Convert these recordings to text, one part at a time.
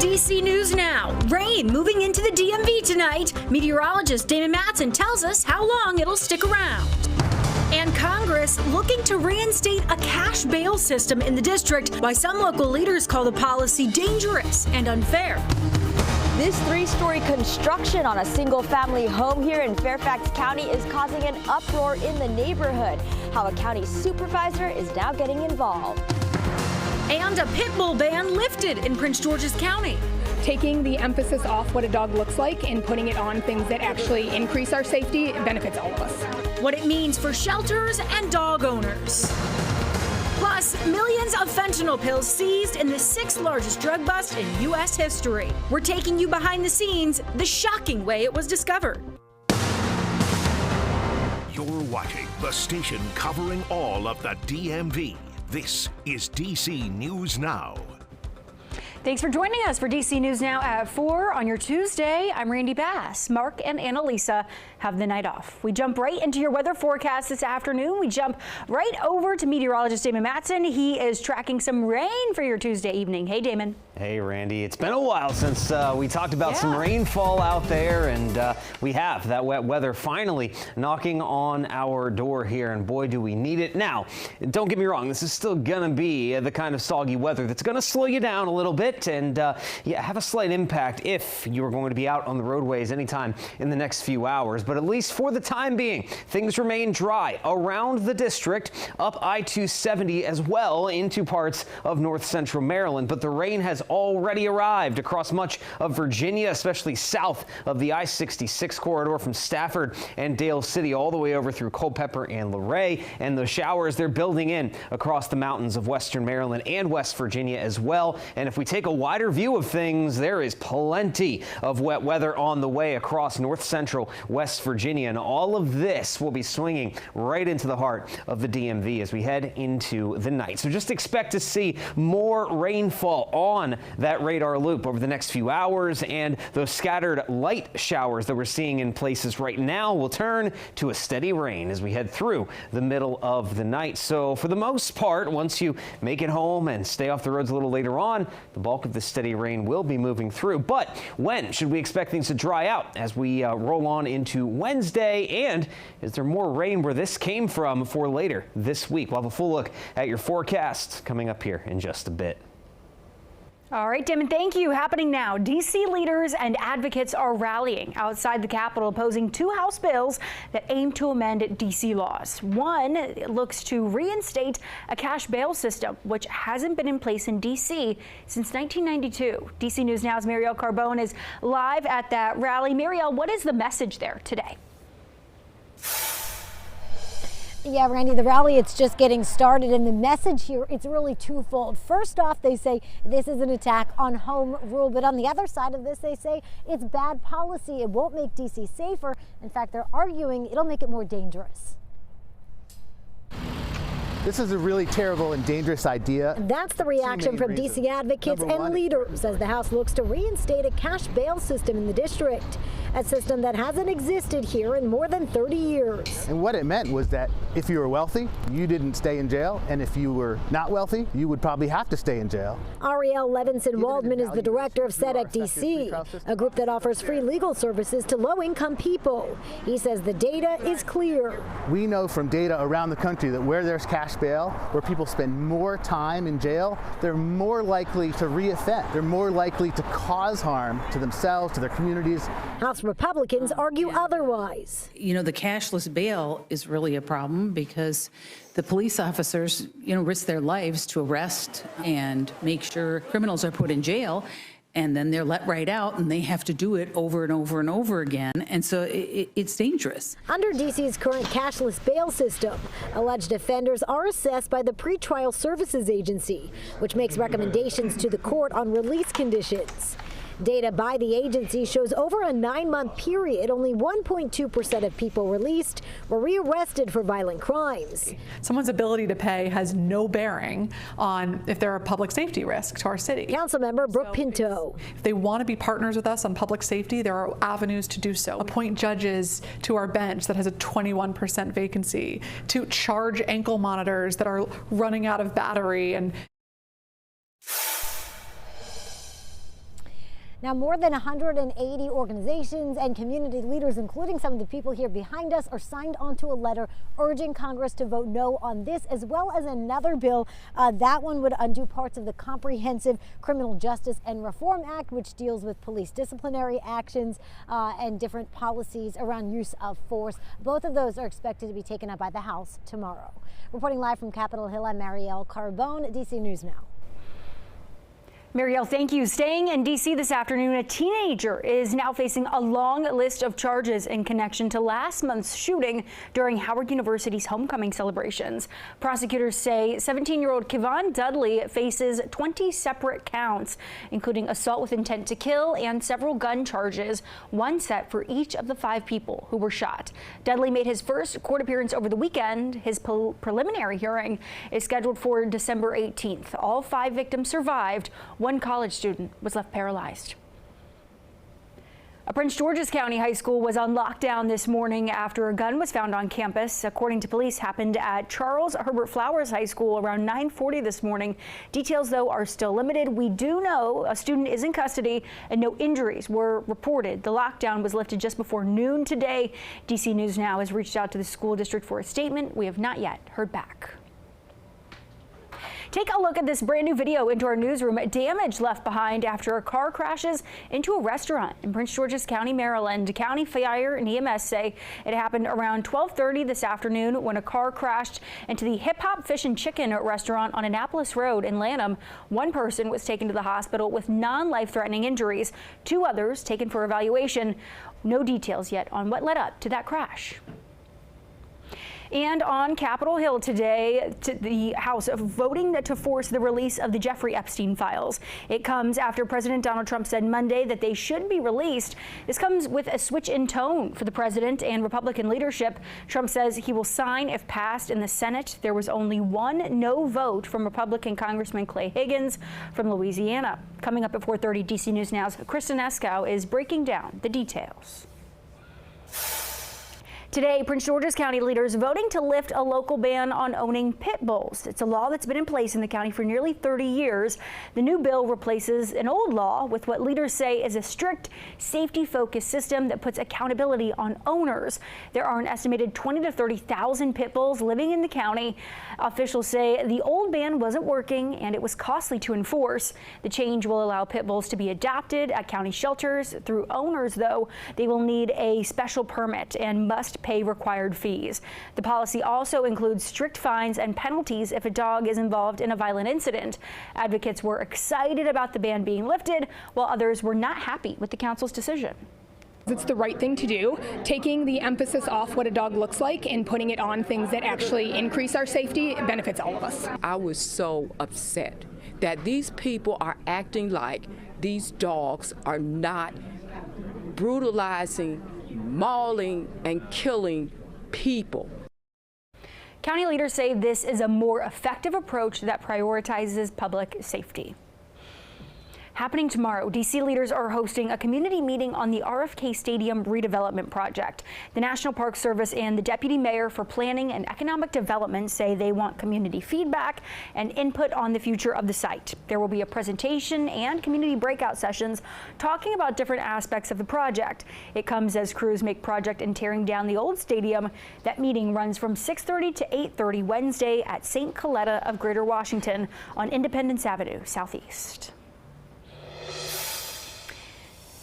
DC News Now. Rain moving into the DMV tonight. Meteorologist Damon Matson tells us how long it'll stick around. And Congress looking to reinstate a cash bail system in the district, why some local leaders call the policy dangerous and unfair. This three-story construction on a single-family home here in Fairfax County is causing an uproar in the neighborhood. How a county supervisor is now getting involved. And a pit bull ban lifted in Prince George's County. Taking the emphasis off what a dog looks like and putting it on things that actually increase our safety benefits all of us. What it means for shelters and dog owners. Plus, millions of fentanyl pills seized in the 6th largest drug bust in U.S. history. We're taking you behind the scenes, the shocking way it was discovered. You're watching the station covering all of the DMV. This is DC News Now. Thanks for joining us for DC News Now at 4 on your Tuesday. I'm Randy Bass. Mark and Annalisa have the night off. We jump right into your weather forecast this afternoon. We jump right over to meteorologist Damon Matson. He is tracking some rain for your Tuesday evening. Hey, Damon. Hey, Randy. It's been a while since we talked about some rainfall out there, and we have that wet weather finally knocking on our door here, and boy, do we need it. Now, don't get me wrong, this is still going to be the kind of soggy weather that's going to slow you down a little bit and have a slight impact if you are going to be out on the roadways anytime in the next few hours. But at least for the time being, things remain dry around the district, up I-270 as well into parts of north central Maryland. But the rain has already arrived across much of Virginia, especially south of the I-66 corridor from Stafford and Dale City all the way over through Culpeper and Luray. And those showers, they're building in across the mountains of western Maryland and West Virginia as well. And if we take a wider view of things, there is plenty of wet weather on the way across north central West Virginia. And all of this will be swinging right into the heart of the DMV as we head into the night. So just expect to see more rainfall on that radar loop over the next few hours, and those scattered light showers that we're seeing in places right now will turn to a steady rain as we head through the middle of the night. So for the most part, once you make it home and stay off the roads a little later on, the bulk of the steady rain will be moving through. But when should we expect things to dry out as we roll on into Wednesday? And is there more rain where this came from for later this week? We'll have a full look at your forecast coming up here in just a bit. All right, Damon, thank you. Happening now. D.C. leaders and advocates are rallying outside the Capitol, opposing 2 House bills that aim to amend D.C. laws. One looks to reinstate a cash bail system, which hasn't been in place in D.C. since 1992. D.C. News Now's Marielle Carbone is live at that rally. Marielle, what is the message there today? Yeah, Randy, the rally, it's just getting started, and the message here, it's really twofold. First off, they say this is an attack on home rule, but on the other side of this, they say it's bad policy. It won't make D.C. safer. In fact, they're arguing it'll make it more dangerous. This is a really terrible and dangerous idea. That's the reaction from D.C. advocates and leaders as the House looks to reinstate a cash bail system in the district, a system that hasn't existed here in more than 30 years. And what it meant was that if you were wealthy, you didn't stay in jail, and if you were not wealthy, you would probably have to stay in jail. Ariel Levinson-Waldman is the director of SEDEC DC, a group that offers free legal services to low-income people. He says the data is clear. We know from data around the country that where there's cash bail, where people spend more time in jail, they're more likely to reoffend. They're more likely to cause harm to themselves, to their communities. House Republicans argue otherwise. You know, the cashless bail is really a problem because the police officers, risk their lives to arrest and make sure criminals are put in jail. And then they're let right out, and they have to do it over and over and over again. And so it's dangerous. Under D.C.'s current cashless bail system, alleged offenders are assessed by the Pretrial Services Agency, which makes recommendations to the court on release conditions. Data by the agency shows over a 9-month period, only 1.2% of people released were rearrested for violent crimes. Someone's ability to pay has no bearing on if they're a public safety risk to our city. Councilmember Brooke Pinto. If they want to be partners with us on public safety, there are avenues to do so. Appoint judges to our bench that has a 21% vacancy, to charge ankle monitors that are running out of battery. And Now, more than 180 organizations and community leaders, including some of the people here behind us, are signed onto a letter urging Congress to vote no on this, as well as another bill. That one would undo parts of the Comprehensive Criminal Justice and Reform Act, which deals with police disciplinary actions and different policies around use of force. Both of those are expected to be taken up by the House tomorrow. Reporting live from Capitol Hill, I'm Marielle Carbone, DC News Now. Marielle, thank you. Staying in D.C. this afternoon, a teenager is now facing a long list of charges in connection to last month's shooting during Howard University's homecoming celebrations. Prosecutors say 17-year-old Kevon Dudley faces 20 separate counts, including assault with intent to kill and several gun charges, one set for each of the 5 people who were shot. Dudley made his first court appearance over the weekend. His preliminary hearing is scheduled for December 18th. All 5 victims survived. One college student was left paralyzed. A Prince George's County high school was on lockdown this morning after a gun was found on campus. According to police, happened at Charles Herbert Flowers High School around 9:40 this morning. Details, though, are still limited. We do know a student is in custody and no injuries were reported. The lockdown was lifted just before noon today. DC News Now has reached out to the school district for a statement. We have not yet heard back. Take a look at this brand new video into our newsroom. Damage left behind after a car crashes into a restaurant in Prince George's County, Maryland. County Fire and EMS say it happened around 12:30 this afternoon when a car crashed into the Hip Hop Fish and Chicken restaurant on Annapolis Road in Lanham. One person was taken to the hospital with non-life-threatening injuries. 2 others taken for evaluation. No details yet on what led up to that crash. And on Capitol Hill today, the House voting to force the release of the Jeffrey Epstein files. It comes after President Donald Trump said Monday that they should be released. This comes with a switch in tone for the president and Republican leadership. Trump says he will sign if passed in the Senate. There was only one no vote from Republican Congressman Clay Higgins from Louisiana. Coming up at 4:30, DC News Now's Kristen Eskow is breaking down the details. Today, Prince George's County leaders voting to lift a local ban on owning pit bulls. It's a law that's been in place in the county for nearly 30 years. The new bill replaces an old law with what leaders say is a strict, safety-focused system that puts accountability on owners. There are an estimated 20 to 30,000 pit bulls living in the county. Officials say the old ban wasn't working and it was costly to enforce. The change will allow pit bulls to be adopted at county shelters. Through owners, though, they will need a special permit and must pay required fees. The policy also includes strict fines and penalties if a dog is involved in a violent incident. Advocates were excited about the ban being lifted, while others were not happy with the council's decision. It's the right thing to do, taking the emphasis off what a dog looks like and putting it on things that actually increase our safety. It benefits all of us. I was so upset that these people are acting like these dogs are not brutalizing, mauling, and killing people. County leaders say this is a more effective approach that prioritizes public safety. Happening tomorrow, D.C. leaders are hosting a community meeting on the RFK Stadium redevelopment project. The National Park Service and the Deputy Mayor for Planning and Economic Development say they want community feedback and input on the future of the site. There will be a presentation and community breakout sessions talking about different aspects of the project. It comes as crews make project in tearing down the old stadium. That meeting runs from 6:30 to 8:30 Wednesday at St. Coletta of Greater Washington on Independence Avenue Southeast.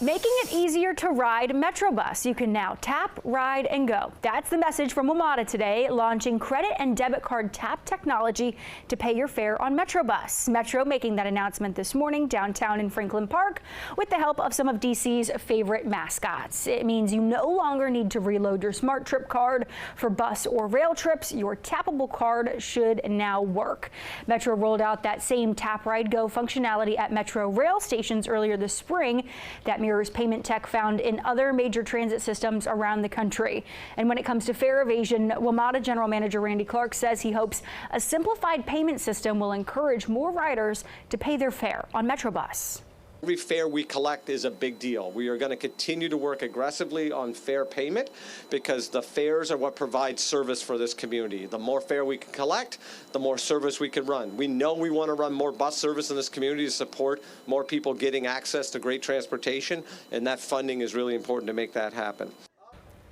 Making it easier to ride Metrobus. You can now tap, ride, and go. That's the message from WMATA today, launching credit and debit card tap technology to pay your fare on Metrobus. Metro making that announcement this morning downtown in Franklin Park with the help of some of DC's favorite mascots. It means you no longer need to reload your Smart Trip card for bus or rail trips. Your tappable card should now work. Metro rolled out that same tap, ride, go functionality at Metro rail stations earlier this spring. That mirrors payment tech found in other major transit systems around the country. And when it comes to fare evasion, WMATA General Manager Randy Clark says he hopes a simplified payment system will encourage more riders to pay their fare on Metrobus. Every fare we collect is a big deal. We are going to continue to work aggressively on fare payment because the fares are what provide service for this community. The more fare we can collect, the more service we can run. We know we want to run more bus service in this community to support more people getting access to great transportation, and that funding is really important to make that happen.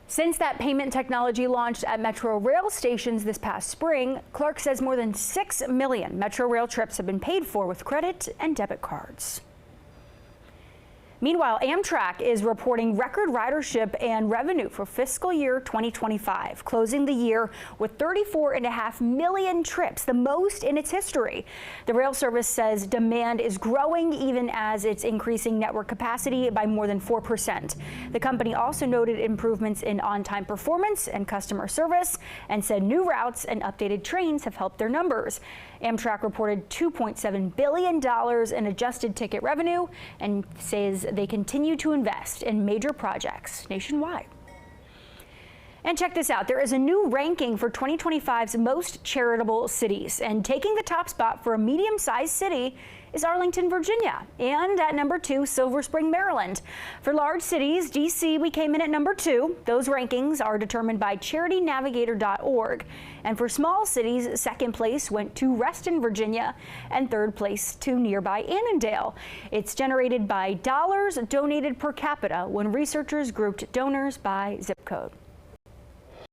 Since that payment technology launched at Metro Rail stations this past spring, Clark says more than 6 million Metro Rail trips have been paid for with credit and debit cards. Meanwhile, Amtrak is reporting record ridership and revenue for fiscal year 2025, closing the year with 34.5 million trips, the most in its history. The rail service says demand is growing even as it's increasing network capacity by more than 4%. The company also noted improvements in on-time performance and customer service and said new routes and updated trains have helped their numbers. Amtrak reported $2.7 billion in adjusted ticket revenue and says they continue to invest in major projects nationwide. And check this out, there is a new ranking for 2025's most charitable cities, and taking the top spot for a medium-sized city is Arlington, Virginia, and at number 2, Silver Spring, Maryland. For large cities, DC, we came in at number 2. Those rankings are determined by charitynavigator.org. And for small cities, second place went to Reston, Virginia, and third place to nearby Annandale. It's generated by dollars donated per capita when researchers grouped donors by zip code.